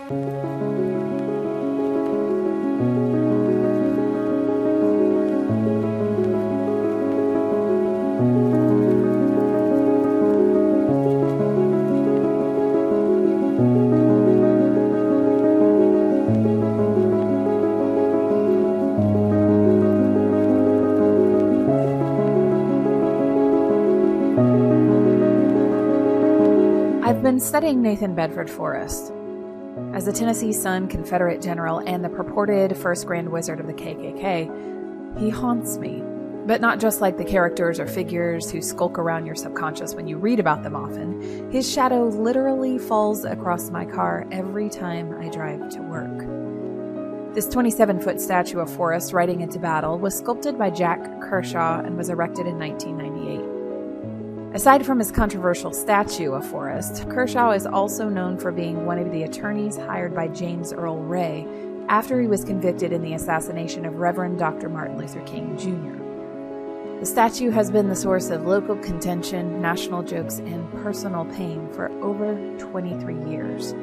I've been studying Nathan Bedford Forrest. As a Tennessee Sun Confederate general and the purported first Grand Wizard of the KKK, he haunts me. But not just like the characters or figures who skulk around your subconscious when you read about them often. His shadow literally falls across my car every time I drive to work. This 27-foot statue of Forrest riding into battle was sculpted by Jack Kershaw and was erected in 1998. Aside from his controversial statue of Forrest, Kershaw is also known for being one of the attorneys hired by James Earl Ray after he was convicted in the assassination of Reverend Dr. Martin Luther King Jr. The statue has been the source of local contention, national jokes, and personal pain for over 23 years.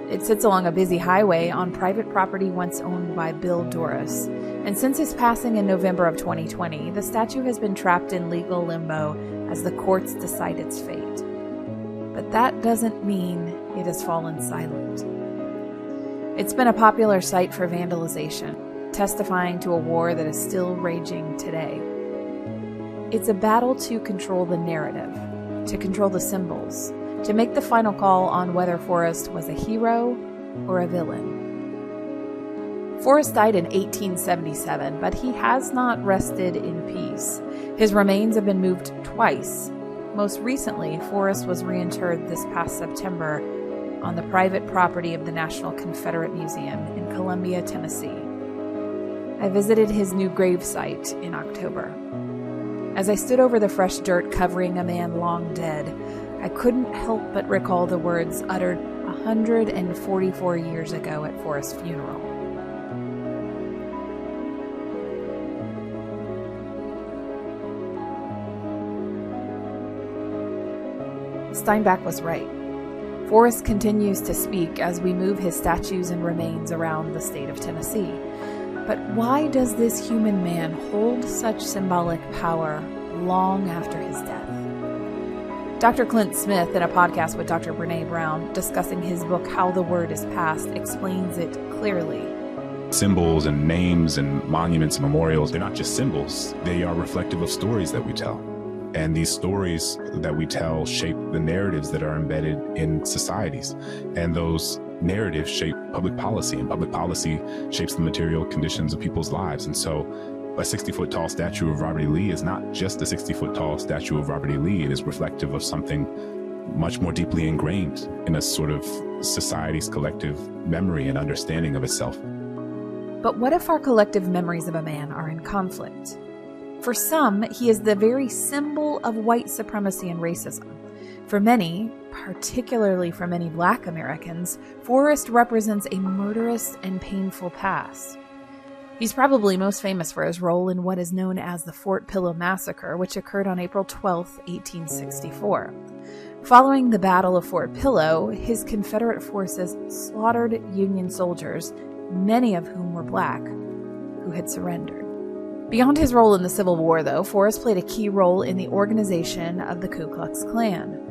It sits along a busy highway on private property once owned by Bill Doris, and since his passing in November of 2020, the statue has been trapped in legal limbo as the courts decide its fate. But that doesn't mean it has fallen silent. It's been a popular site for vandalization, testifying to a war that is still raging today. It's a battle to control the narrative, to control the symbols, to make the final call on whether Forrest was a hero or a villain. Forrest died in 1877, but he has not rested in peace. His remains have been moved twice. Most recently, Forrest was reinterred this past September on the private property of the National Confederate Museum in Columbia, Tennessee. I visited his new gravesite in October. As I stood over the fresh dirt covering a man long dead, I couldn't help but recall the words uttered 144 years ago at Forrest's funeral. Steinbeck was right. Forrest continues to speak as we move his statues and remains around the state of Tennessee. But why does this human man hold such symbolic power long after his death? Dr. Clint Smith, in a podcast with Dr. Brene Brown, discussing his book, How the Word is Passed, explains it clearly. Symbols and names and monuments and memorials, they're not just symbols. They are reflective of stories that we tell. And these stories that we tell shape the narratives that are embedded in societies. And those narratives shape public policy, and public policy shapes the material conditions of people's lives. And so a 60-foot tall statue of Robert E. Lee is not just a 60-foot tall statue of Robert E. Lee. It is reflective of something much more deeply ingrained in a sort of society's collective memory and understanding of itself. But what if our collective memories of a man are in conflict? For some, he is the very symbol of white supremacy and racism. For many, particularly for many Black Americans, Forrest represents a murderous and painful past. He's probably most famous for his role in what is known as the Fort Pillow Massacre, which occurred on April 12, 1864. Following the Battle of Fort Pillow, his Confederate forces slaughtered Union soldiers, many of whom were Black, who had surrendered. Beyond his role in the Civil War, though, Forrest played a key role in the organization of the Ku Klux Klan.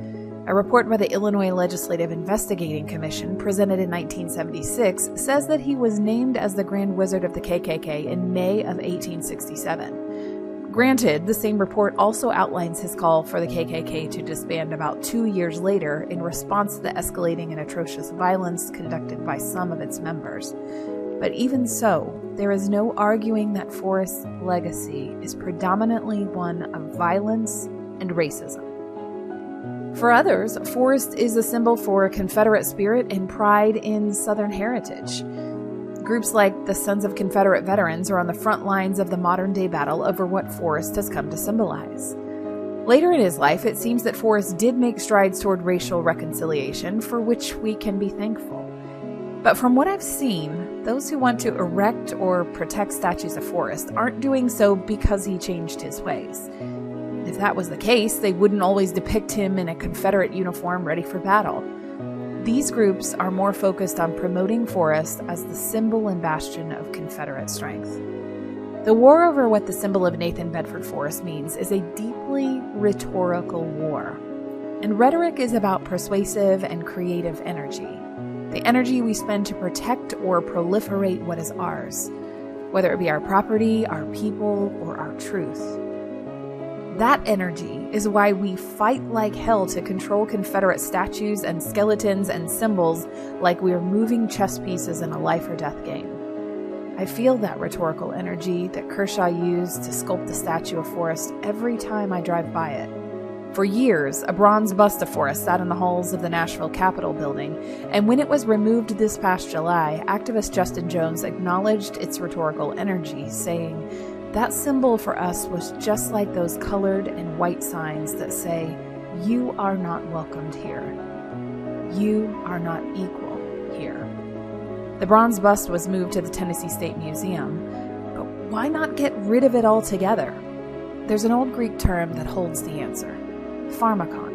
A report by the Illinois Legislative Investigating Commission, presented in 1976, says that he was named as the Grand Wizard of the KKK in May of 1867. Granted, the same report also outlines his call for the KKK to disband about 2 years later in response to the escalating and atrocious violence conducted by some of its members. But even so, there is no arguing that Forrest's legacy is predominantly one of violence and racism. For others, Forrest is a symbol for Confederate spirit and pride in Southern heritage. Groups like the Sons of Confederate Veterans are on the front lines of the modern-day battle over what Forrest has come to symbolize. Later in his life, it seems that Forrest did make strides toward racial reconciliation, for which we can be thankful. But from what I've seen, those who want to erect or protect statues of Forrest aren't doing so because he changed his ways. If that was the case, they wouldn't always depict him in a Confederate uniform ready for battle. These groups are more focused on promoting Forrest as the symbol and bastion of Confederate strength. The war over what the symbol of Nathan Bedford Forrest means is a deeply rhetorical war. And rhetoric is about persuasive and creative energy, the energy we spend to protect or proliferate what is ours, whether it be our property, our people, or our truth. That energy is why we fight like hell to control Confederate statues and skeletons and symbols like we are moving chess pieces in a life or death game. I feel that rhetorical energy that Kershaw used to sculpt the statue of Forrest every time I drive by it. For years, a bronze bust of Forrest sat in the halls of the Nashville Capitol building, and when it was removed this past July, activist Justin Jones acknowledged its rhetorical energy, saying, "That symbol for us was just like those colored and white signs that say, 'You are not welcomed here. You are not equal here.'" The bronze bust was moved to the Tennessee State Museum, but why not get rid of it altogether? There's an old Greek term that holds the answer: pharmakon.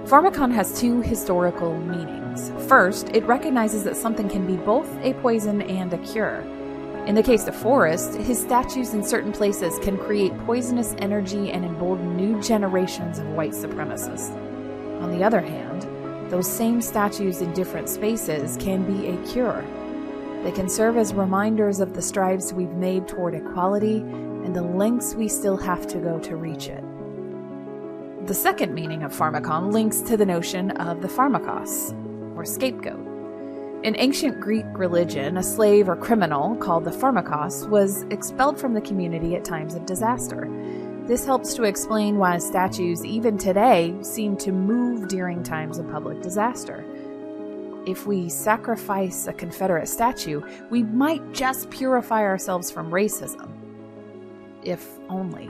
Pharmakon has two historical meanings. First, it recognizes that something can be both a poison and a cure. In the case of Forrest, his statues in certain places can create poisonous energy and embolden new generations of white supremacists. On the other hand, those same statues in different spaces can be a cure. They can serve as reminders of the strides we've made toward equality and the lengths we still have to go to reach it. The second meaning of pharmakon links to the notion of the pharmakos, or scapegoat. In ancient Greek religion, a slave or criminal called the pharmakos was expelled from the community at times of disaster. This helps to explain why statues, even today, seem to move during times of public disaster. If we sacrifice a Confederate statue, we might just purify ourselves from racism. If only.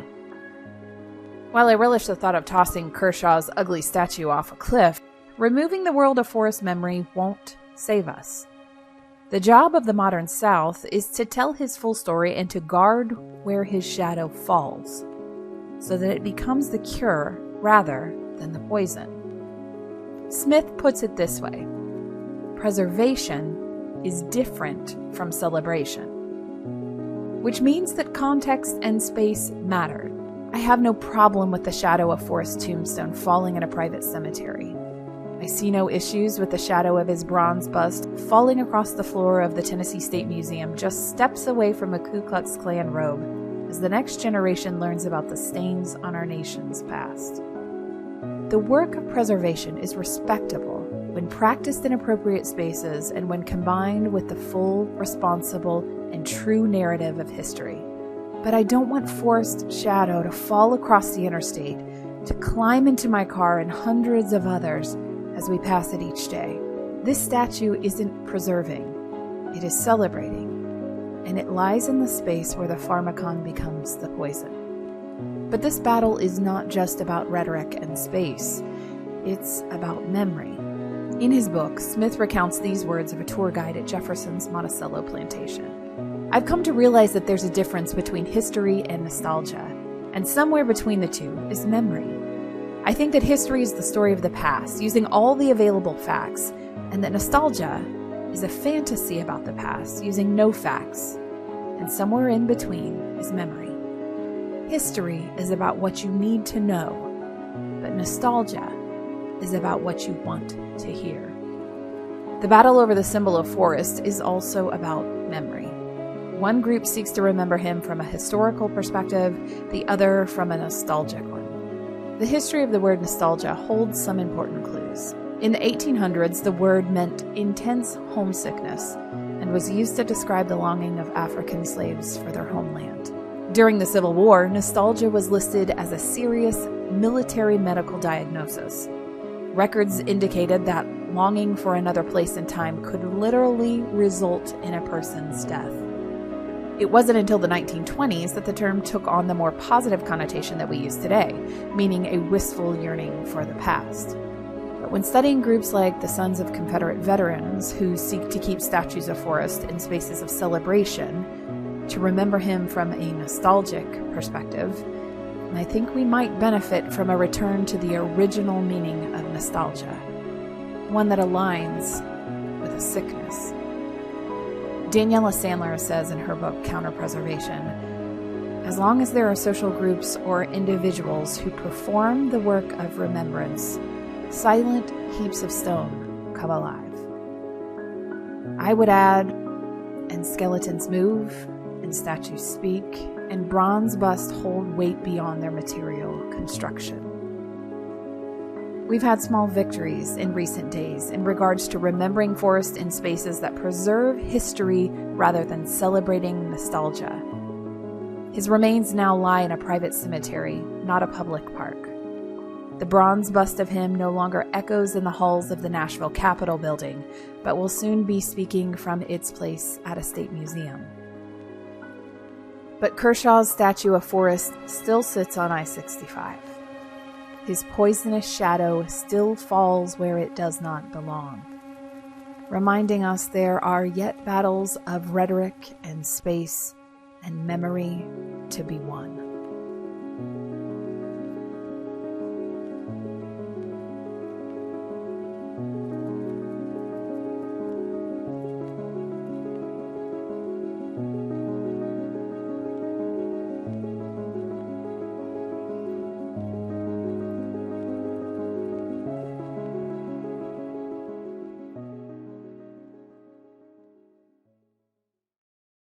While I relish the thought of tossing Kershaw's ugly statue off a cliff, removing the world of Forrest memory won't save us. The job of the modern South is to tell his full story and to guard where his shadow falls, so that it becomes the cure rather than the poison. Smith puts it this way: preservation is different from celebration, which means that context and space matter. I have no problem with the shadow of Forrest's tombstone falling in a private cemetery. I see no issues with the shadow of his bronze bust falling across the floor of the Tennessee State Museum just steps away from a Ku Klux Klan robe as the next generation learns about the stains on our nation's past. The work of preservation is respectable when practiced in appropriate spaces and when combined with the full, responsible, and true narrative of history. But I don't want Forrest's shadow to fall across the interstate, to climb into my car and hundreds of others as we pass it each day. This statue isn't preserving, it is celebrating, and it lies in the space where the pharmakon becomes the poison. But this battle is not just about rhetoric and space, it's about memory. In his book, Smith recounts these words of a tour guide at Jefferson's Monticello plantation. "I've come to realize that there's a difference between history and nostalgia, and somewhere between the two is memory. I think that history is the story of the past, using all the available facts, and that nostalgia is a fantasy about the past, using no facts, and somewhere in between is memory. History is about what you need to know, but nostalgia is about what you want to hear." The battle over the symbol of Forrest is also about memory. One group seeks to remember him from a historical perspective, the other from a nostalgic one. The history of the word nostalgia holds some important clues. In the 1800s, the word meant intense homesickness and was used to describe the longing of African slaves for their homeland. During the Civil War, nostalgia was listed as a serious military medical diagnosis. Records indicated that longing for another place and time could literally result in a person's death. It wasn't until the 1920s that the term took on the more positive connotation that we use today, meaning a wistful yearning for the past. But when studying groups like the Sons of Confederate Veterans, who seek to keep statues of Forrest in spaces of celebration, to remember him from a nostalgic perspective, I think we might benefit from a return to the original meaning of nostalgia. one that aligns with a sickness. Daniela Sandler says in her book, Counterpreservation, as long as there are social groups or individuals who perform the work of remembrance, silent heaps of stone come alive. I would add, and skeletons move, and statues speak, and bronze busts hold weight beyond their material construction. We've had small victories in recent days in regards to remembering Forrest in spaces that preserve history rather than celebrating nostalgia. His remains now lie in a private cemetery, not a public park. The bronze bust of him no longer echoes in the halls of the Nashville Capitol building, but will soon be speaking from its place at a state museum. But Kershaw's statue of Forrest still sits on I-65. His poisonous shadow still falls where it does not belong, reminding us there are yet battles of rhetoric and space and memory to be won.